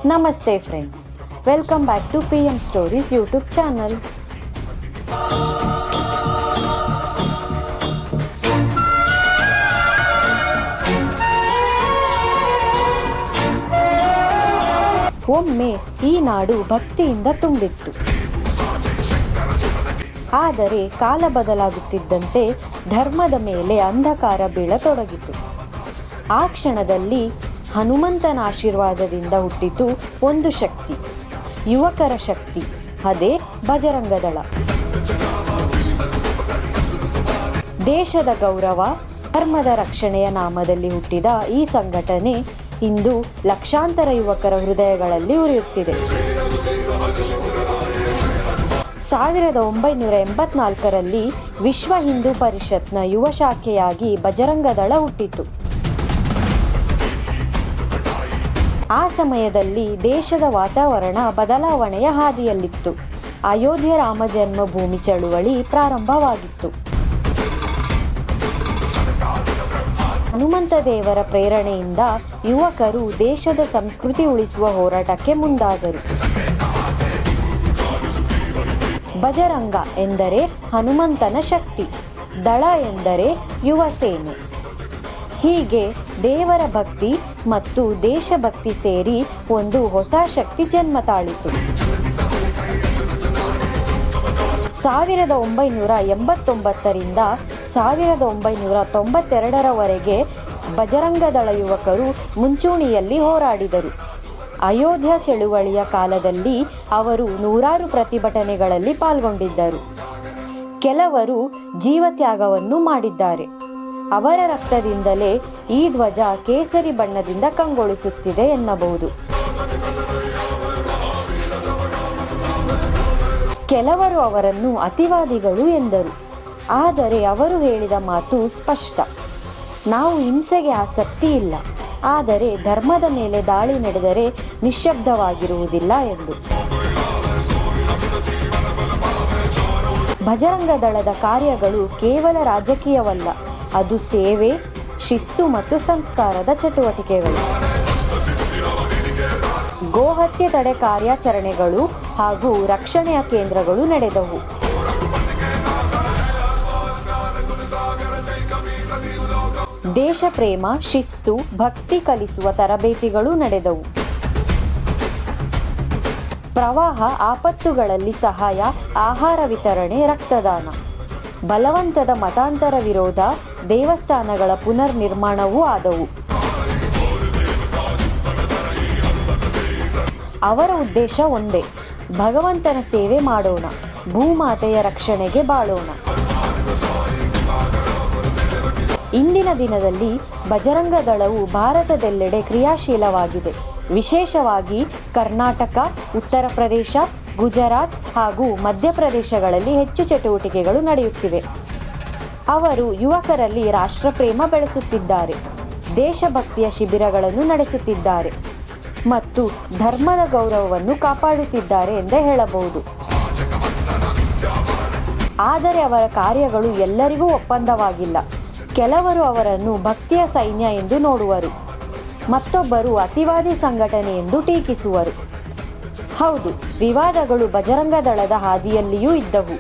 Namaste friends, welcome back to PM Stories YouTube channel. ಒಮ್ಮೆ ಈ ನಾಡು ಭಕ್ತಿಯಿಂದ ತುಂಬಿತ್ತು. ಆದರೆ ಕಾಲ ಬದಲಾಗುತ್ತಿದ್ದಂತೆ ಧರ್ಮದ ಮೇಲೆ ಅಂಧಕಾರ ಬೀಳತೊಡಗಿತು. ಆ ಕ್ಷಣದಲ್ಲಿ ಹನುಮಂತನ ಆಶೀರ್ವಾದದಿಂದ ಹುಟ್ಟಿತು ಒಂದು ಶಕ್ತಿ, ಯುವಕರ ಶಕ್ತಿ, ಅದೇ ಬಜರಂಗದಳ. ದೇಶದ ಗೌರವ, ಧರ್ಮದ ರಕ್ಷಣೆಯ ನಾಮದಲ್ಲಿ ಹುಟ್ಟಿದ ಈ ಸಂಘಟನೆ ಇಂದು ಲಕ್ಷಾಂತರ ಯುವಕರ ಹೃದಯಗಳಲ್ಲಿ ಉರಿಯುತ್ತಿದೆ. 1984ರಲ್ಲಿ ವಿಶ್ವ ಹಿಂದೂ ಪರಿಷತ್ನ ಯುವ ಶಾಖೆಯಾಗಿ ಬಜರಂಗದಳ ಹುಟ್ಟಿತು. ಆ ಸಮಯದಲ್ಲಿ ದೇಶದ ವಾತಾವರಣ ಬದಲಾವಣೆಯ ಹಾದಿಯಲ್ಲಿತ್ತು. ಅಯೋಧ್ಯೆ ರಾಮ ಜನ್ಮಭೂಮಿ ಚಳುವಳಿ ಪ್ರಾರಂಭವಾಗಿತ್ತು. ಹನುಮಂತ ದೇವರ ಪ್ರೇರಣೆಯಿಂದ ಯುವಕರು ದೇಶದ ಸಂಸ್ಕೃತಿ ಉಳಿಸುವ ಹೋರಾಟಕ್ಕೆ ಮುಂದಾದರು. ಬಜರಂಗ ಎಂದರೆ ಹನುಮಂತನ ಶಕ್ತಿ, ದಳ ಎಂದರೆ ಯುವ ಸೇನೆ. ಹೀಗೆ ದೇವರ ಭಕ್ತಿ ಮತ್ತು ದೇಶಭಕ್ತಿ ಸೇರಿ ಒಂದು ಹೊಸ ಶಕ್ತಿ ಜನ್ಮ ತಾಳಿತು. 1989ರಿಂದ 1992ರವರೆಗೆ ಬಜರಂಗದಳ ಯುವಕರು ಮುಂಚೂಣಿಯಲ್ಲಿ ಹೋರಾಡಿದರು. ಅಯೋಧ್ಯ ಚಳುವಳಿಯ ಕಾಲದಲ್ಲಿ ಅವರು ನೂರಾರು ಪ್ರತಿಭಟನೆಗಳಲ್ಲಿ ಪಾಲ್ಗೊಂಡಿದ್ದರು. ಕೆಲವರು ಜೀವತ್ಯಾಗವನ್ನು ಮಾಡಿದ್ದಾರೆ. ಅವರ ರಕ್ತದಿಂದಲೇ ಈ ಧ್ವಜ ಕೇಸರಿ ಬಣ್ಣದಿಂದ ಕಂಗೊಳಿಸುತ್ತಿದೆ ಎನ್ನಬಹುದು. ಕೆಲವರು ಅವರನ್ನು ಅತಿವಾದಿಗಳು ಎಂದರು. ಆದರೆ ಅವರು ಹೇಳಿದ ಮಾತು ಸ್ಪಷ್ಟ: ನಾವು ಹಿಂಸೆಗೆ ಆಸಕ್ತಿ ಇಲ್ಲ, ಆದರೆ ಧರ್ಮದ ಮೇಲೆ ದಾಳಿ ನಡೆದರೆ ನಿಶ್ಶಬ್ದವಾಗಿರುವುದಿಲ್ಲ ಎಂದು. ಬಜರಂಗ ದಳದ ಕಾರ್ಯಗಳು ಕೇವಲ ರಾಜಕೀಯವಲ್ಲ, ಅದು ಸೇವೆ, ಶಿಸ್ತು ಮತ್ತು ಸಂಸ್ಕಾರದ ಚಟುವಟಿಕೆಗಳು. ಗೋಹತ್ಯೆ ತಡೆ ಕಾರ್ಯಾಚರಣೆಗಳು ಹಾಗೂ ರಕ್ಷಣೆಯ ಕೇಂದ್ರಗಳು ನಡೆದವು. ದೇಶ ಪ್ರೇಮ, ಶಿಸ್ತು, ಭಕ್ತಿ ಕಲಿಸುವ ತರಬೇತಿಗಳು ನಡೆದವು. ಪ್ರವಾಹ, ಆಪತ್ತುಗಳಲ್ಲಿ ಸಹಾಯ, ಆಹಾರ ವಿತರಣೆ, ರಕ್ತದಾನ. ಬಲವಂತದ ಮತಾಂತರ ವಿರೋಧ, ದೇವಸ್ಥಾನಗಳ ಪುನರ್ ನಿರ್ಮಾಣವೂ ಆದವು. ಅವರ ಉದ್ದೇಶ ಒಂದೇ: ಭಗವಂತನ ಸೇವೆ ಮಾಡೋಣ, ಭೂಮಾತೆಯ ರಕ್ಷಣೆಗೆ ಬಾಳೋಣ. ಇಂದಿನ ದಿನದಲ್ಲಿ ಬಜರಂಗ ದಳವು ಭಾರತದೆಲ್ಲೆಡೆ ಕ್ರಿಯಾಶೀಲವಾಗಿದೆ. ವಿಶೇಷವಾಗಿ ಕರ್ನಾಟಕ, ಉತ್ತರ ಪ್ರದೇಶ, ಗುಜರಾತ್ ಹಾಗೂ ಮಧ್ಯಪ್ರದೇಶಗಳಲ್ಲಿ ಹೆಚ್ಚು ಚಟುವಟಿಕೆಗಳು ನಡೆಯುತ್ತಿವೆ. ಅವರು ಯುವಕರಲ್ಲಿ ರಾಷ್ಟ್ರಪ್ರೇಮ ಬೆಳೆಸುತ್ತಿದ್ದಾರೆ, ದೇಶಭಕ್ತಿಯ ಶಿಬಿರಗಳನ್ನು ನಡೆಸುತ್ತಿದ್ದಾರೆ ಮತ್ತು ಧರ್ಮದ ಗೌರವವನ್ನು ಕಾಪಾಡುತ್ತಿದ್ದಾರೆ ಎಂದೇ ಹೇಳಬಹುದು. ಆದರೆ ಅವರ ಕಾರ್ಯಗಳು ಎಲ್ಲರಿಗೂ ಒಪ್ಪಂದವಾಗಿಲ್ಲ. ಕೆಲವರು ಅವರನ್ನು ಭಕ್ತಿಯ ಸೈನ್ಯ ಎಂದು ನೋಡುವರು, ಮತ್ತೊಬ್ಬರು ಅತಿವಾದಿ ಸಂಘಟನೆ ಎಂದು ಟೀಕಿಸುವರು. ಹೌದು, ವಿವಾದಗಳು ಬಜರಂಗ ದಳದ ಹಾದಿಯಲ್ಲಿಯೂ ಇದ್ದವು.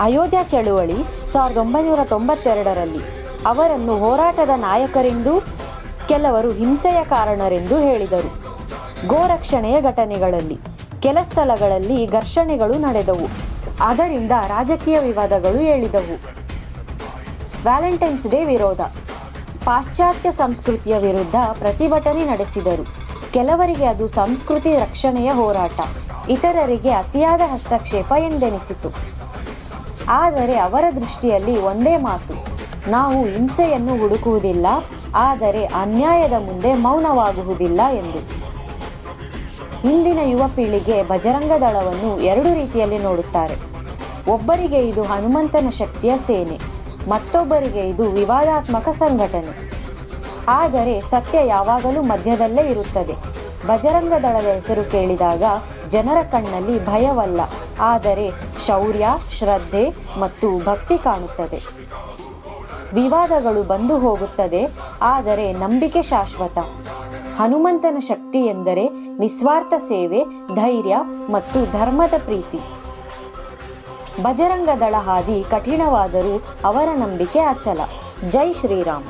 ಅಯೋಧ್ಯ ಚಳುವಳಿ 1992ರಲ್ಲಿ ಅವರನ್ನು ಹೋರಾಟದ ನಾಯಕರೆಂದೂ ಕೆಲವರು ಹಿಂಸೆಯ ಕಾರಣರೆಂದು ಹೇಳಿದರು. ಗೋರಕ್ಷಣೆಯ ಘಟನೆಗಳಲ್ಲಿ ಕೆಲ ಸ್ಥಳಗಳಲ್ಲಿ ಘರ್ಷಣೆಗಳು ನಡೆದವು. ಅದರಿಂದ ರಾಜಕೀಯ ವಿವಾದಗಳು ಏಳಿದವು. ವ್ಯಾಲೆಂಟೈನ್ಸ್ ಡೇ ವಿರೋಧ, ಪಾಶ್ಚಾತ್ಯ ಸಂಸ್ಕೃತಿಯ ವಿರುದ್ಧ ಪ್ರತಿಭಟನೆ ನಡೆಸಿದರು. ಕೆಲವರಿಗೆ ಅದು ಸಂಸ್ಕೃತಿ ರಕ್ಷಣೆಯ ಹೋರಾಟ, ಇತರರಿಗೆ ಅತಿಯಾದ ಹಸ್ತಕ್ಷೇಪ ಎಂದೆನಿಸಿತು. ಆದರೆ ಅವರ ದೃಷ್ಟಿಯಲ್ಲಿ ಒಂದೇ ಮಾತು: ನಾವು ಹಿಂಸೆಯನ್ನು ಹುಡುಕುವುದಿಲ್ಲ, ಆದರೆ ಅನ್ಯಾಯದ ಮುಂದೆ ಮೌನವಾಗುವುದಿಲ್ಲ ಎಂದು. ಇಂದಿನ ಯುವ ಪೀಳಿಗೆ ಬಜರಂಗ ದಳವನ್ನು ಎರಡು ರೀತಿಯಲ್ಲಿ ನೋಡುತ್ತಾರೆ. ಒಬ್ಬರಿಗೆ ಇದು ಹನುಮಂತನ ಶಕ್ತಿಯ ಸೇನೆ, ಮತ್ತೊಬ್ಬರಿಗೆ ಇದು ವಿವಾದಾತ್ಮಕ ಸಂಘಟನೆ. ಆದರೆ ಸತ್ಯ ಯಾವಾಗಲೂ ಮಧ್ಯದಲ್ಲೇ ಇರುತ್ತದೆ. ಬಜರಂಗ ದಳದ ಹೆಸರು ಕೇಳಿದಾಗ ಜನರ ಕಣ್ಣಲ್ಲಿ ಭಯವಲ್ಲ, ಆದರೆ ಶೌರ್ಯ, ಶ್ರದ್ಧೆ ಮತ್ತು ಭಕ್ತಿ ಕಾಣುತ್ತದೆ. ವಿವಾದಗಳು ಬಂದು ಹೋಗುತ್ತದೆ, ಆದರೆ ನಂಬಿಕೆ ಶಾಶ್ವತ. ಹನುಮಂತನ ಶಕ್ತಿ ಎಂದರೆ ನಿಸ್ವಾರ್ಥ ಸೇವೆ, ಧೈರ್ಯ ಮತ್ತು ಧರ್ಮದ ಪ್ರೀತಿ. ಬಜರಂಗ ದಳ ಹಾದಿ ಕಠಿಣವಾದರೂ ಅವರ ನಂಬಿಕೆ ಅಚಲ. ಜೈ ಶ್ರೀರಾಮ್.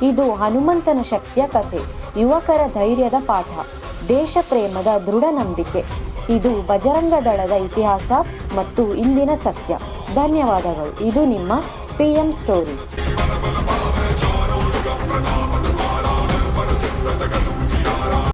ಇದು ಹನುಮಂತನ ಶಕ್ತಿಯ ಕಥೆ, ಯುವಕರ ಧೈರ್ಯದ ಪಾಠ, ದೇಶ ಪ್ರೇಮದ ದೃಢ ನಂಬಿಕೆ. ಇದು ಬಜರಂಗ ದಳದ ಇತಿಹಾಸ ಮತ್ತು ಇಂದಿನ ಸತ್ಯ. ಧನ್ಯವಾದಗಳು. ಇದು ನಿಮ್ಮ PM ಸ್ಟೋರೀಸ್.